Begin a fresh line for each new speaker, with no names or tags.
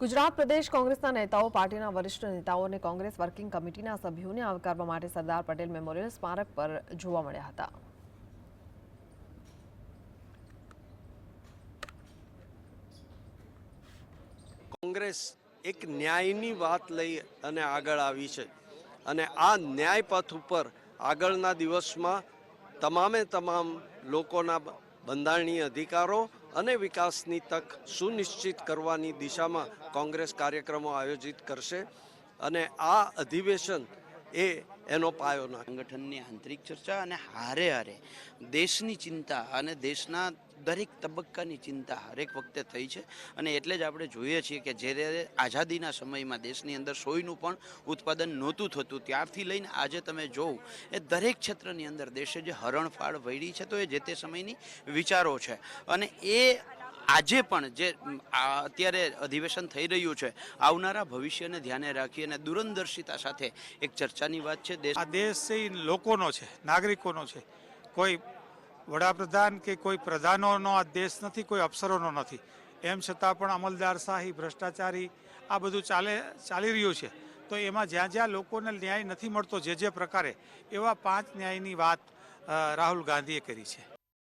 ગુજરાત પ્રદેશ કોંગ્રેસના નેતાઓ પાર્ટીના વરિષ્ઠ નેતાઓ અને કોંગ્રેસ વર્કિંગ કમિટીના સભ્યોને આવકારવા માટે સરદાર પટેલ મેમોરિયલ સ્મારક પર જોવા મળ્યા હતા।
કોંગ્રેસ એક ન્યાયની વાત લઈ અને આગળ આવી છે અને આ ન્યાય પથ ઉપર આગળના દિવસમાં તમામ લોકોના બંધારણીય અધિકારો અને વિકાસની તક સુનિશ્ચિત કરવાની દિશામાં કોંગ્રેસ કાર્યક્રમો આયોજિત કરશે અને આ અધિવેશન એનો પાયો નાખે।
સંગઠનની આંતરિક ચર્ચા અને હારે હારે દેશની ચિંતા અને દેશના દરેક તબક્કાની ચિંતા હરેક વખતે થઈ છે અને એટલે જ આપણે જોઈએ છીએ કે જ્યારે આઝાદીના સમયમાં દેશની અંદર સોયનું પણ ઉત્પાદન નહોતું થતું ત્યારથી લઈને આજે તમે જોવું એ દરેક ક્ષેત્રની અંદર દેશે જે હરણફાળ વળી છે તો એ જે તે સમયની વિચારો છે અને એ આજે પણ જે અત્યારે અધિવેશન થઈ રહ્યું છે આવનારા ભવિષ્યને ધ્યાને રાખી અને દૂરંદર્શિતા સાથે એક ચર્ચાની વાત છે।
આ દેશ એ લોકોનો છે, નાગરિકોનો છે, કોઈ વડાપ્રધાન કે કોઈ પ્રધાનોનો આ દેશ નથી, કોઈ અફસરોનો નથી। એમ છતાં પણ અમલદારશાહી, ભ્રષ્ટાચારી આ બધું ચાલી રહ્યું છે તો એમાં જ્યાં લોકોને ન્યાય નથી મળતો જે પ્રકારે એવા 5 ન્યાયની વાત રાહુલ ગાંધીએ કરી છે।